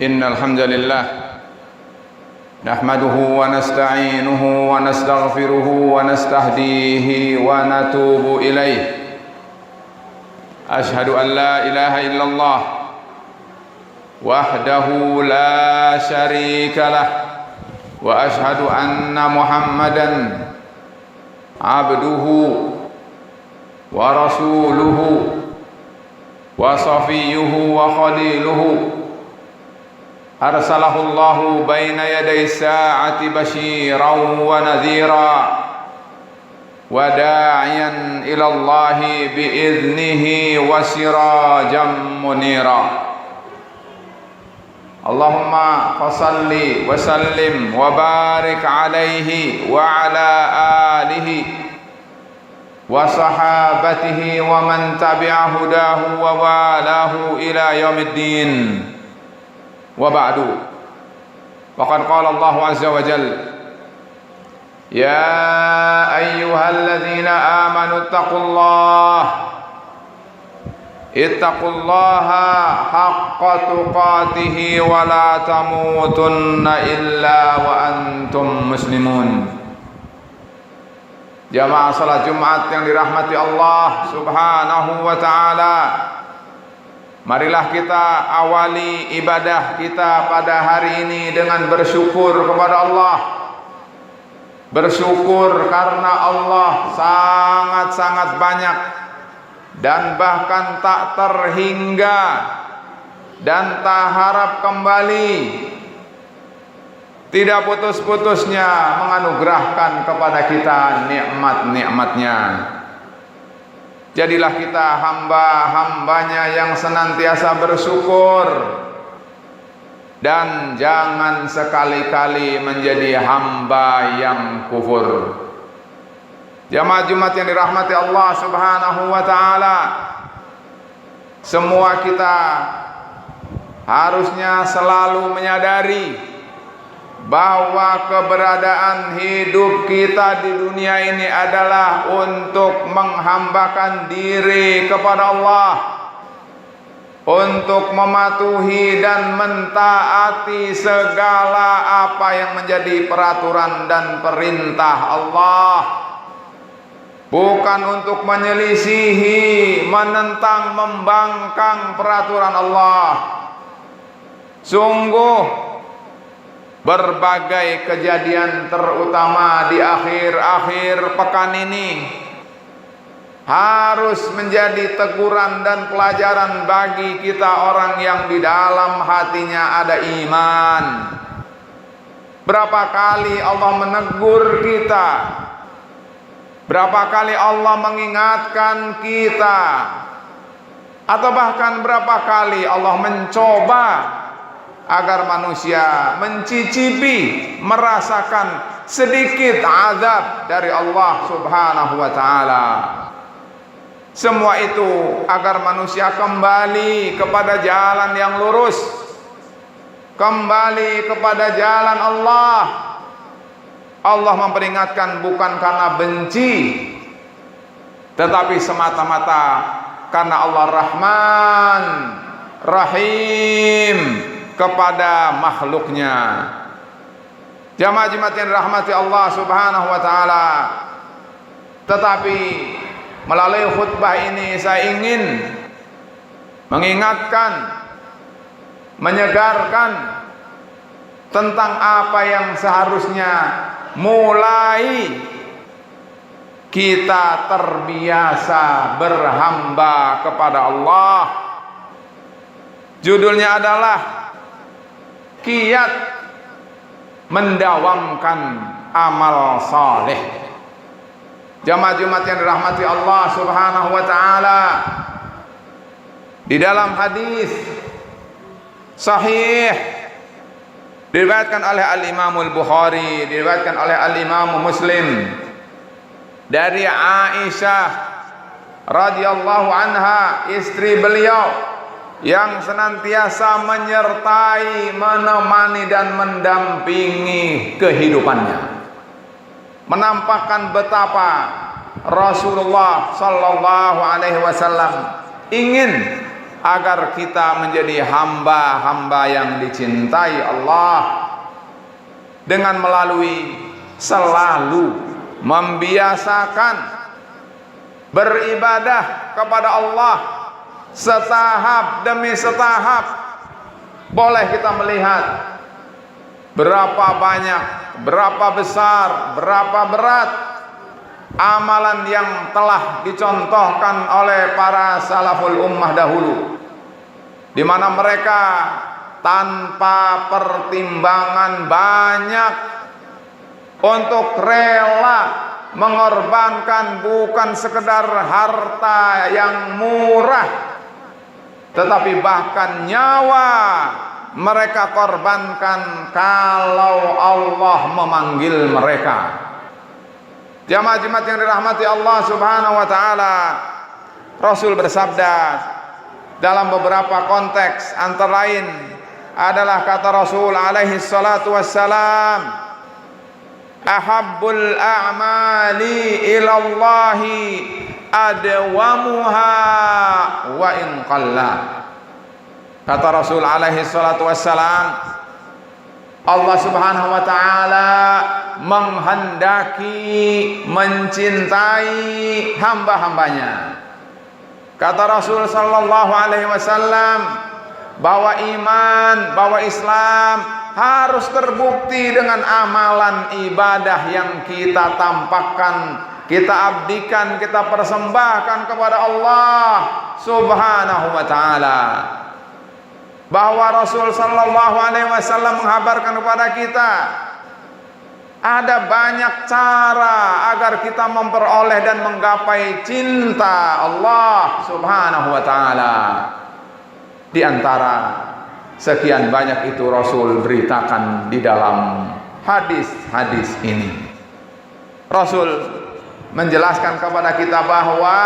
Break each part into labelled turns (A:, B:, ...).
A: إن الحمد لله نحمده ونستعينه ونستغفره ونستهديه ونتوب إليه. أشهد أن لا إله إلا الله وحده لا شريك له، وأشهد أن محمدا عبده ورسوله وصفيه وخليله، أرسله الله بين يدي الساعة بشيرا ونذيرا وداعيا إلى الله بإذنه وسراجا منيرا. اللهم فصل وسلم وبارك عليه وعلى آله وصحابته ومن تبع هداه ووالاه إلى يوم الدين. وبعد، وقد قال الله عز وجل: يا أيها الذين آمنوا اتقوا الله حق تقاته ولا تموتن إلا وأنتم مسلمون. Jamaah salat Jumat yang dirahmati Allah Subhanahu wa ta'ala, marilah kita awali ibadah kita pada hari ini dengan bersyukur kepada Allah. Bersyukur karena Allah sangat-sangat banyak dan bahkan tak terhingga dan tak harap kembali, tidak putus-putusnya menganugerahkan kepada kita nikmat-nikmatnya. Jadilah kita hamba-hambanya yang senantiasa bersyukur, dan jangan sekali-kali menjadi hamba yang kufur. Jamaah Jumat yang dirahmati Allah Subhanahu wa ta'ala, semua kita harusnya selalu menyadari bahwa keberadaan hidup kita di dunia ini adalah untuk menghambakan diri kepada Allah, untuk mematuhi dan mentaati segala apa yang menjadi peraturan dan perintah Allah, bukan untuk menyelisihi, menentang, membangkang peraturan Allah. Sungguh berbagai kejadian, terutama di akhir-akhir pekan ini, harus menjadi teguran dan pelajaran bagi kita orang yang di dalam hatinya ada iman. Berapa kali Allah menegur kita, berapa kali Allah mengingatkan kita, atau bahkan berapa kali Allah mencoba agar manusia mencicipi, merasakan sedikit azab dari Allah Subhanahu wa ta'ala. Semua itu agar manusia kembali kepada jalan yang lurus, kembali kepada jalan Allah. Allah memperingatkan bukan karena benci, tetapi semata-mata karena Allah Rahman Rahim kepada makhluknya. Jamaah Jumat yang dirahmati Allah Subhanahu wa ta'ala, tetapi melalui khutbah ini saya ingin mengingatkan, menyegarkan tentang apa yang seharusnya mulai kita terbiasa berhamba kepada Allah. Judulnya adalah kiat mendawamkan amal saleh. Jamaah Jumat yang dirahmati Allah Subhanahu wa ta'ala, di dalam hadis sahih diriwayatkan oleh Al-Imam Al-Bukhari, diriwayatkan oleh Al-Imam Muslim, dari Aisyah radhiyallahu anha, istri beliau yang senantiasa menyertai, menemani dan mendampingi kehidupannya, menampakkan betapa Rasulullah sallallahu alaihi wasallam ingin agar kita menjadi hamba-hamba yang dicintai Allah dengan melalui selalu membiasakan beribadah kepada Allah setahap demi setahap. Boleh kita melihat berapa banyak, berapa besar, berapa berat amalan yang telah dicontohkan oleh para salaful ummah dahulu, di mana mereka tanpa pertimbangan banyak untuk rela mengorbankan bukan sekedar harta yang murah, tetapi bahkan nyawa mereka korbankan kalau Allah memanggil mereka. Jamaah-jamaah yang dirahmati Allah Subhanahu wa taala, Rasul bersabda dalam beberapa konteks, antara lain adalah kata Rasul alaihi salatu wassalam, ahabbul a'mali ilallahi adwamuha wa in qalla. Kata Rasul alaihi salatu wassalam, Allah Subhanahu wa taala menghendaki, mencintai hamba-hambanya. Kata Rasul sallallahu alaihi wasallam bahwa iman, bahwa Islam harus terbukti dengan amalan ibadah yang kita tampakkan, kita abdikan, kita persembahkan kepada Allah Subhanahu wa taala. Bahwa Rasul sallallahu alaihi wasallam menghabarkan kepada kita ada banyak cara agar kita memperoleh dan menggapai cinta Allah Subhanahu wa taala. Di antara sekian banyak itu Rasul beritakan di dalam hadis-hadis ini. Rasul menjelaskan kepada kita bahwa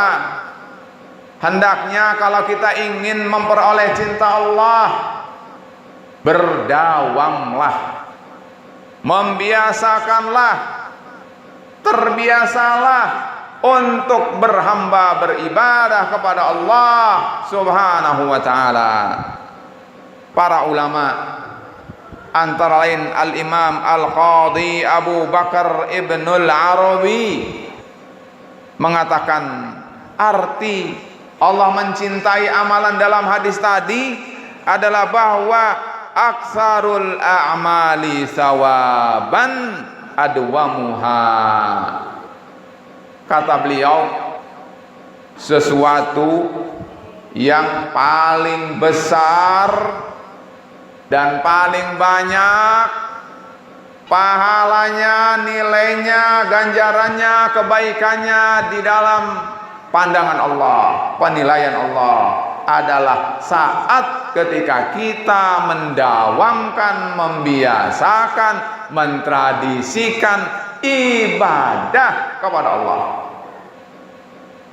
A: hendaknya kalau kita ingin memperoleh cinta Allah, berdawamlah, membiasakanlah, terbiasalah untuk berhamba beribadah kepada Allah Subhanahu wa taala. Para ulama antara lain Al-Imam Al-Qadhi Abu Bakar Ibnul Arabi mengatakan arti Allah mencintai amalan dalam hadis tadi adalah bahwa aksarul a'mali sawaban adwamuha. Kata beliau, sesuatu yang paling besar dan paling banyak pahalanya, nilainya, ganjarannya, kebaikannya di dalam pandangan Allah, penilaian Allah adalah saat ketika kita mendawamkan, membiasakan, mentradisikan ibadah kepada Allah.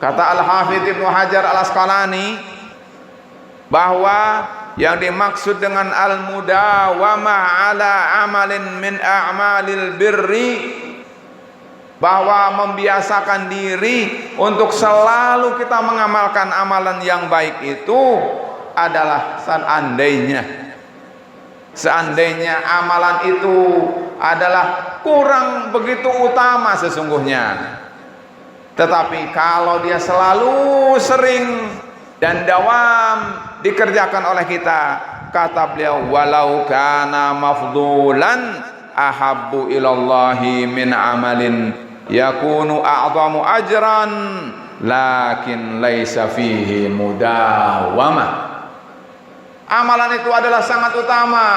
A: Kata Al-Hafidz Ibnu Hajar Al-Asqalani bahwa yang dimaksud dengan al-mudawamah ala amalin min a'malil birri, bahwa membiasakan diri untuk selalu kita mengamalkan amalan yang baik itu adalah seandainya amalan itu adalah kurang begitu utama sesungguhnya, tetapi kalau dia selalu sering dan dawam dikerjakan oleh kita, kata beliau, walau kana mafdulan ahabbu ilallahi min amalin yakunu a'zamu ajran lakin laisa fihi mudawamah. Amalan itu adalah sangat utama,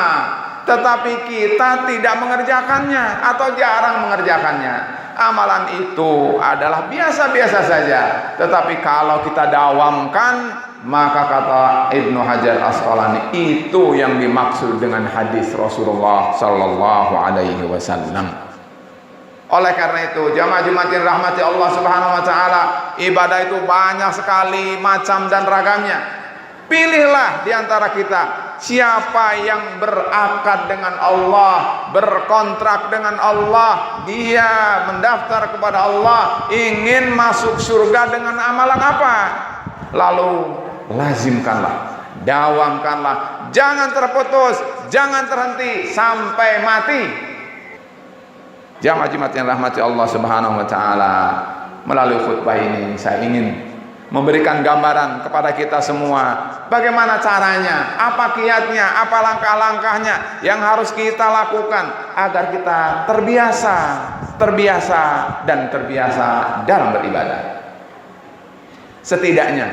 A: tetapi kita tidak mengerjakannya atau jarang mengerjakannya. Amalan itu adalah biasa-biasa saja, tetapi kalau kita dawamkan, maka kata Ibnu Hajar Asqalani, itu yang dimaksud dengan hadis Rasulullah sallallahu alaihi wasallam. Oleh karena itu, jamaah Jumat yang rahmati Allah Subhanahu wa taala, ibadah itu banyak sekali macam dan ragamnya. Pilihlah di antara kita siapa yang berakad dengan Allah, berkontrak dengan Allah, dia mendaftar kepada Allah, ingin masuk surga dengan amalan apa? Lalu lazimkanlah, Dawamkanlah, jangan terputus, jangan terhenti sampai mati. Jamaah yang rahmati Allah Subhanahu wa taala, melalui khutbah ini saya ingin memberikan gambaran kepada kita semua bagaimana caranya, apa kiatnya, apa langkah-langkahnya yang harus kita lakukan agar kita terbiasa dan terbiasa dalam beribadah. Setidaknya,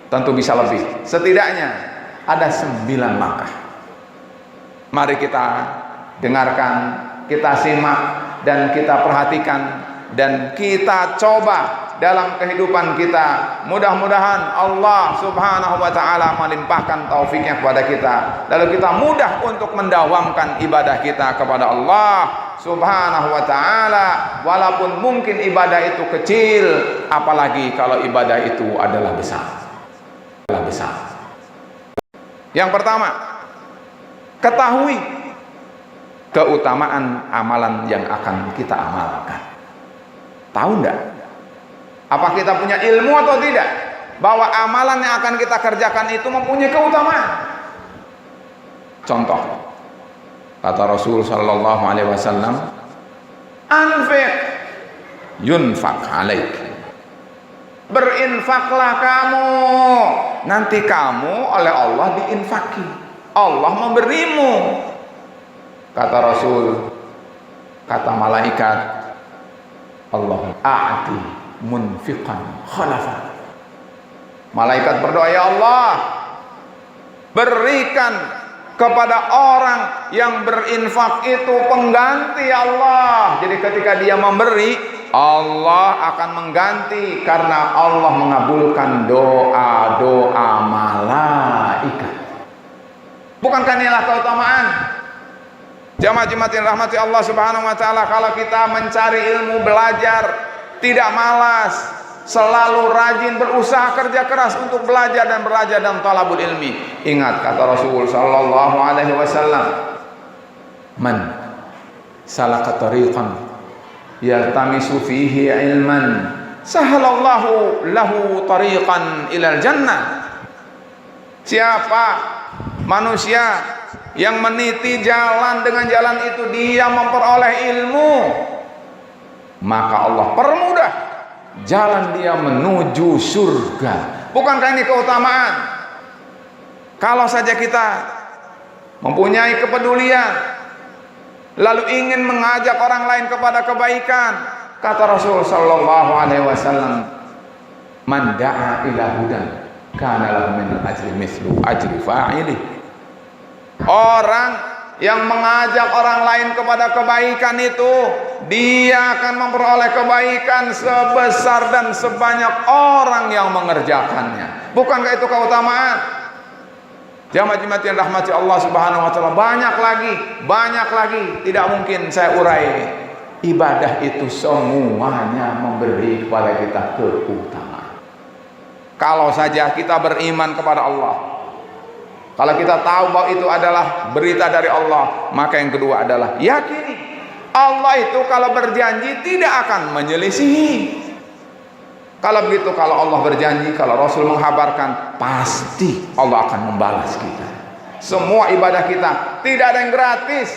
A: tentu bisa lebih, setidaknya ada 9 langkah. Mari kita dengarkan, kita simak, dan kita perhatikan, dan kita coba dalam kehidupan kita. Mudah-mudahan Allah Subhanahu wa taala melimpahkan taufiknya kepada kita, lalu kita mudah untuk mendawamkan ibadah kita kepada Allah Subhanahu wa taala, walaupun mungkin ibadah itu kecil, apalagi kalau ibadah itu adalah besar. Yang pertama, ketahui keutamaan amalan yang akan kita amalkan. Tahu enggak? Apa kita punya ilmu atau tidak bahwa amalan yang akan kita kerjakan itu mempunyai keutamaan? Contoh, kata Rasul sallallahu alaihi wasallam, anfiq yunfaq alaik. Berinfaklah kamu, nanti kamu oleh Allah diinfaki, Allah memberimu. Kata Rasul, kata malaikat, Allah a'ti munfiqan khalafa. Malaikat berdoa, ya Allah, berikan kepada orang yang berinfak itu pengganti Allah. Jadi ketika dia memberi, Allah akan mengganti, karena Allah mengabulkan doa-doa malaikat. Bukankah inilah keutamaan? Jamaah yang rahmati Allah Subhanahu wa taala, kalau kita mencari ilmu, belajar, tidak malas, selalu rajin, berusaha kerja keras untuk belajar dan talabul ilmi. Ingat kata Rasul sallallahu alaihi wasallam, man salaka tariqan yaltamisu fihi ilman sahalallahu lahu tariqan ilal jannah. Siapa manusia yang meniti jalan, dengan jalan itu dia memperoleh ilmu, maka Allah permudah jalan dia menuju surga. Bukankah ini keutamaan? Kalau saja kita mempunyai kepedulian, lalu ingin mengajak orang lain kepada kebaikan, kata Rasul sallallahu alaihi wasallam, man da'a ila hudan kana lahu min al-ajri mithlu ajri fa'ilih. Orang yang mengajak orang lain kepada kebaikan itu, dia akan memperoleh kebaikan sebesar dan sebanyak orang yang mengerjakannya. Bukankah itu keutamaan? Jamaah yang rahmati Allah Subhanahu wa taala, banyak lagi, tidak mungkin saya urai. Ibadah itu semuanya memberi kepada kita keutamaan. Kalau saja kita beriman kepada Allah, kalau kita tahu bahwa itu adalah berita dari Allah, maka yang kedua adalah yakini Allah itu kalau berjanji tidak akan menyelisihi. Kalau begitu, kalau Allah berjanji, kalau Rasul menghabarkan, pasti Allah akan membalas kita. Semua ibadah kita tidak ada yang gratis.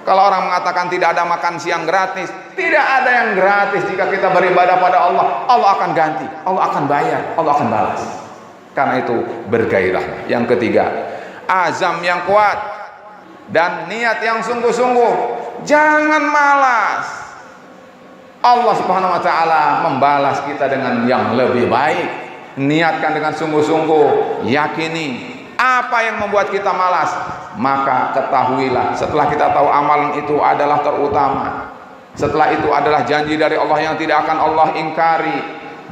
A: Kalau orang mengatakan tidak ada makan siang gratis, tidak ada yang gratis. Jika kita beribadah pada Allah, Allah akan ganti, Allah akan bayar, Allah akan balas. Karena itu bergairah. Yang ketiga, azam yang kuat dan niat yang sungguh-sungguh. Jangan malas. Allah Subhanahu wa taala membalas kita dengan yang lebih baik. Niatkan dengan sungguh-sungguh, yakini. Apa yang membuat kita malas? Maka ketahuilah, setelah kita tahu amalan itu adalah terutama, setelah itu adalah janji dari Allah yang tidak akan Allah ingkari,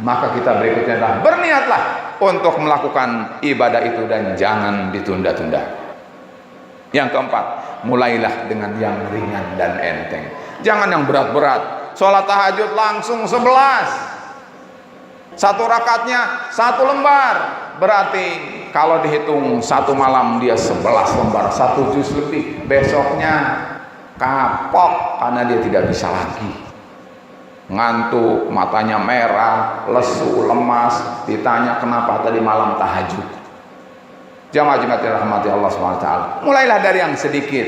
A: maka kita berikutnya adalah berniatlah untuk melakukan ibadah itu dan jangan ditunda-tunda. Yang keempat, mulailah dengan yang ringan dan enteng. Jangan yang berat-berat. Sholat tahajud langsung 11, satu rakatnya 1 lembar, berarti kalau dihitung satu malam dia 11 lembar, 1 juz lebih. Besoknya kapok karena dia tidak bisa lagi, ngantuk, matanya merah, lesu, lemas. Ditanya kenapa tadi malam tahajud, Jamaah Jumat yang dirahmati Allah SWT, mulailah dari yang sedikit.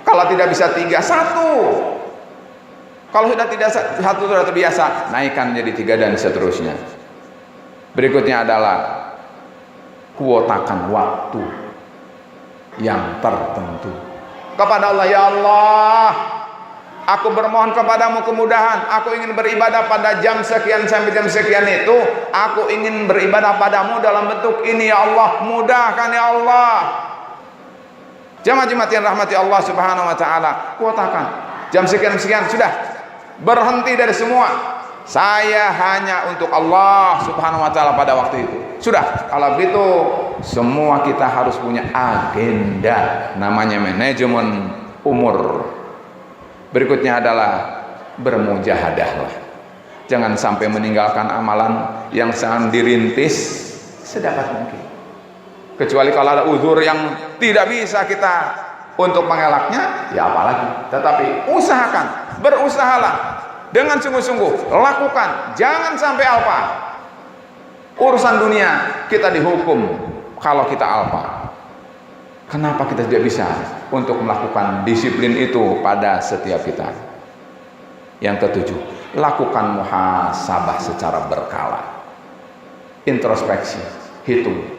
A: Kalau tidak bisa 3, 1. Kalau sudah tidak 1 sudah terbiasa, naikkan menjadi 3 dan seterusnya. Berikutnya adalah kuotakan waktu yang tertentu kepada Allah. Ya Allah, aku bermohon kepadamu kemudahan. Aku ingin beribadah pada jam sekian sampai jam sekian itu. Aku ingin beribadah padamu dalam bentuk ini ya Allah. Mudahkan ya Allah. Jamaah yang rahmati Allah Subhanahu wa taala, kuotakan jam sekian-sekian, sudah berhenti dari semua. Saya hanya untuk Allah Subhanahu wa taala pada waktu itu. Sudah, kalau begitu semua kita harus punya agenda, namanya manajemen umur. Berikutnya adalah bermujahadahlah. Jangan sampai meninggalkan amalan yang sedang dirintis sedapat mungkin. Kecuali kalau ada uzur yang tidak bisa kita untuk mengelaknya, ya apalagi. Tetapi usahakan, berusahalah dengan sungguh-sungguh, lakukan, jangan sampai alpa. Urusan dunia kita dihukum kalau kita alpa. Kenapa kita tidak bisa untuk melakukan disiplin itu pada setiap kita? Yang ketujuh, lakukan muhasabah secara berkala. Introspeksi, hitung.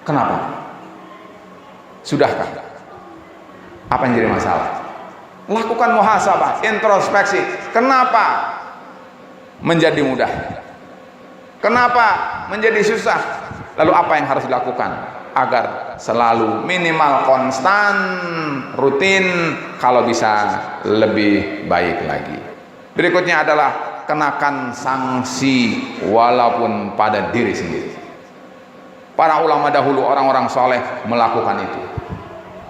A: Kenapa? Sudahkah? Apa yang jadi masalah? Lakukan muhasabah, introspeksi. Kenapa menjadi mudah? Kenapa menjadi susah? Lalu apa yang harus dilakukan agar selalu minimal konstan, rutin, kalau bisa lebih baik lagi. Berikutnya adalah kenakan sanksi walaupun pada diri sendiri. Para ulama dahulu, orang-orang soleh melakukan itu.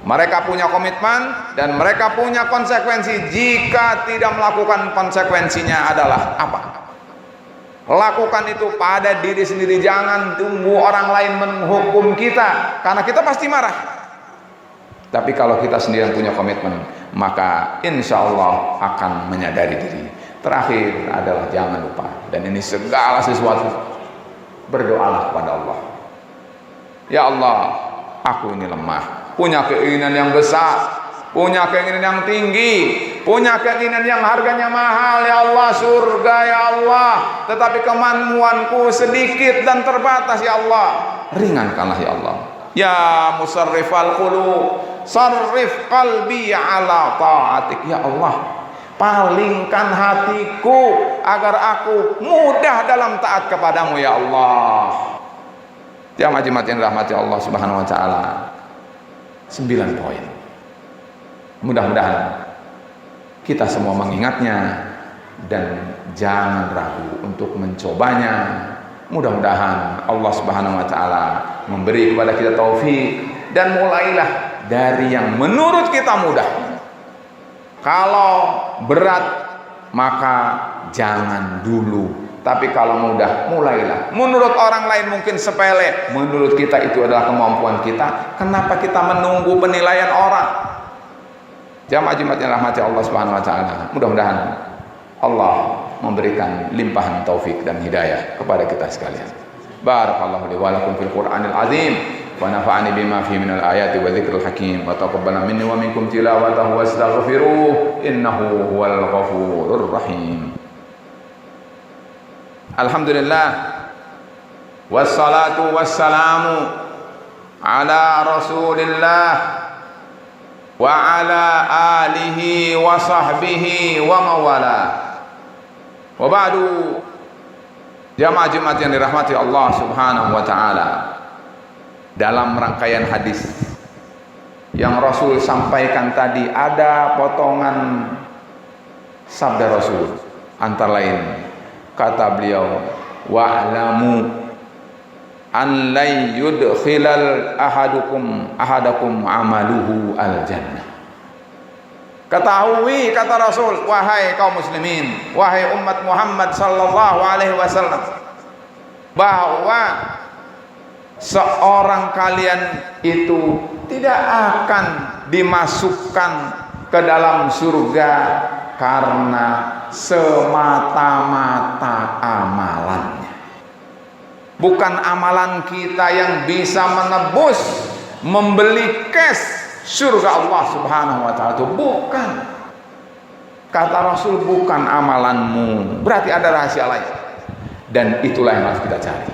A: Mereka punya komitmen dan mereka punya konsekuensi. Jika tidak melakukan, konsekuensinya adalah apa? Lakukan itu pada diri sendiri. Jangan tunggu orang lain menghukum kita, karena kita pasti marah. Tapi kalau kita sendiri punya komitmen, maka insya Allah akan menyadari diri. Terakhir adalah jangan lupa, dan ini segala sesuatu, berdoalah kepada Allah. Ya Allah, aku ini lemah, punya keinginan yang besar, punya keinginan yang tinggi, punya keinginan yang harganya mahal ya Allah, surga ya Allah, tetapi kemampuanku sedikit dan terbatas ya Allah. Ringankanlah ya Allah. Ya musarrifal qulub, sarrif qalbi ala ta'atik. Ya Allah, palingkan hatiku agar aku mudah dalam taat kepadamu ya Allah. Jamaah yang dirahmati Allah Subhanahu wa taala, 9 poin. Mudah-mudahan kita semua mengingatnya dan jangan ragu untuk mencobanya. Mudah-mudahan Allah Subhanahu wa taala memberi kepada kita taufik, dan mulailah dari yang menurut kita mudah. Kalau berat maka jangan dulu. Tapi kalau mudah, mulailah. Menurut orang lain mungkin sepele, menurut kita itu adalah kemampuan kita. Kenapa kita menunggu penilaian orang? Jamaah yang dirahmati Allah Subhanahu wa taala, mudah-mudahan Allah memberikan limpahan taufik dan hidayah kepada kita sekalian. Barakallahu li wa lakum fil Qur'anil azim, wa nafa'ani bima fihi minal ayati wa dzikril hakim, wa taqabbala minni wa minkum tilawatahu wastaghfiruh innahu huwal ghafurur rahim. Alhamdulillah, wassalatu wassalamu ala Rasulillah wa ala alihi wa sahbihi wa mawala. Wa ba'du. Jamaah Jumat yang dirahmati Allah Subhanahu wa taala, dalam rangkaian hadis yang Rasul sampaikan tadi, ada potongan sabda Rasul, antara lain kata beliau, wa'lamu an la yudkhilal ahadakum amaluhu al jannah. Ketahui, kata Rasul, wahai kaum muslimin, wahai umat Muhammad sallallahu alaihi wasallam, bahwa seorang kalian itu tidak akan dimasukkan ke dalam surga karena semata-mata amalannya. Bukan amalan kita yang bisa menebus, membeli cash surga Allah Subhanahu wa taala, itu bukan. Kata Rasul, bukan amalanmu, berarti ada rahasia lain. Dan itulah yang harus kita cari.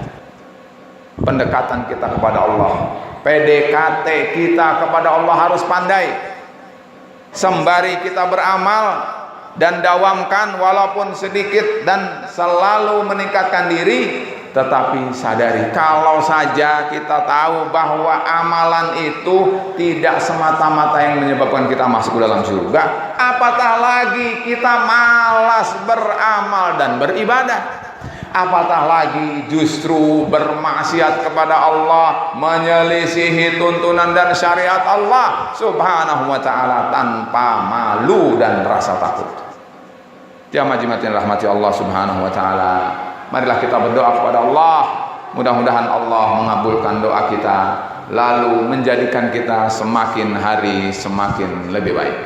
A: Pendekatan kita kepada Allah, PDKT kita kepada Allah harus pandai. Sembari kita beramal dan dawamkan walaupun sedikit dan selalu meningkatkan diri, tetapi sadari kalau saja kita tahu bahwa amalan itu tidak semata-mata yang menyebabkan kita masuk ke dalam surga, apatah lagi kita malas beramal dan beribadah. Apatah lagi justru bermaksiat kepada Allah, menyelisihi tuntunan dan syariat Allah Subhanahu wa ta'ala tanpa malu dan rasa takut. Jamaah-jamaah rahmati Allah Subhanahu wa ta'ala, marilah kita berdoa kepada Allah, mudah-mudahan Allah mengabulkan doa kita, lalu menjadikan kita semakin hari semakin lebih baik.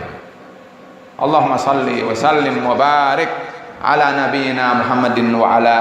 A: Allahumma salli wa sallim wa barik ala nabiyyina Muhammadin wa ala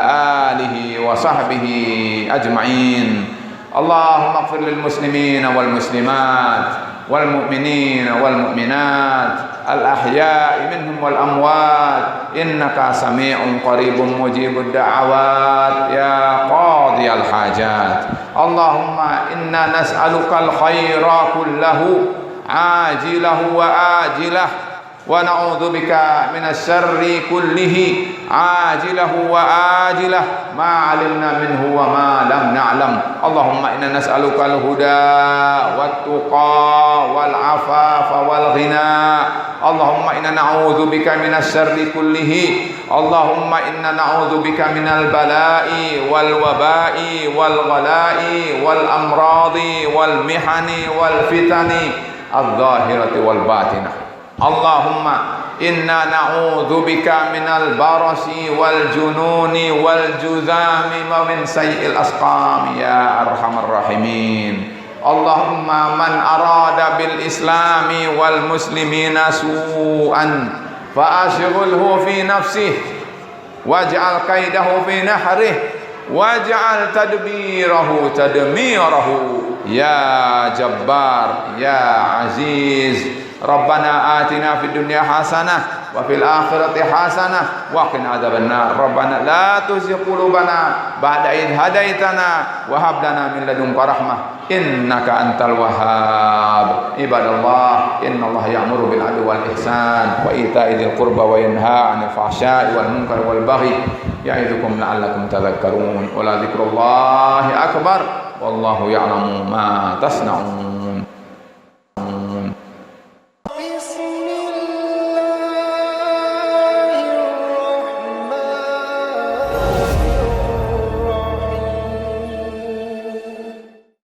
A: alihi wa sahbihi ajma'in. Allahumma ighfir lil muslimina wal muslimat wal mu'minina wal mu'minat al ahya'i minhum wal amwat innaka sami'un qaribun mujibud da'awat ya qadiyal hajat. Allahumma inna nas'aluka al khaira kullahu ajilahu wa ajilah wa na'udzubika minas syarri kullihi ajilahu wa ajilah ma 'alimna minhu wa ma lam na'lam. Allahumma inna nas'aluka al-huda wat-tuqa wal-'afafa wal-ghina. Allahumma inna na'udzubika minas syarri kullihi. Allahumma inna na'udzubika minal bala'i wal waba'i wal ghala'i wal amradi wal mihani wal fitani adh-dhahirati wal batinah. Allahumma inna na'udzubika minal barasi wal jununi wal juzami wa min sayyi'il asqam ya arhamar rahimin. Allahumma man arada bil islami wal muslimina su'an fa ashghilhu fi nafsihi waj'al kaidahu fi nahrihi waj'al tadbirahu tadmirahu ya jabbar ya aziz. Rabbana atina fid dunya hasanah wa fil akhirati hasanah wa qina adzabannar. Rabbana la tuzigh qulubana ba'da idh hadaitana wa hab lana min ladunka rahmah innaka antal wahhab. Ibadallah, innallaha ya'muru bil 'adli wal ihsan wa ita'i dzil qurba wa yanha 'anil fahsya'i wal munkari wal baghi ya'idzukum la'allakum tadhakkarun. Wa la dzikrullahi akbar wallahu ya'lamu ma tasna'un.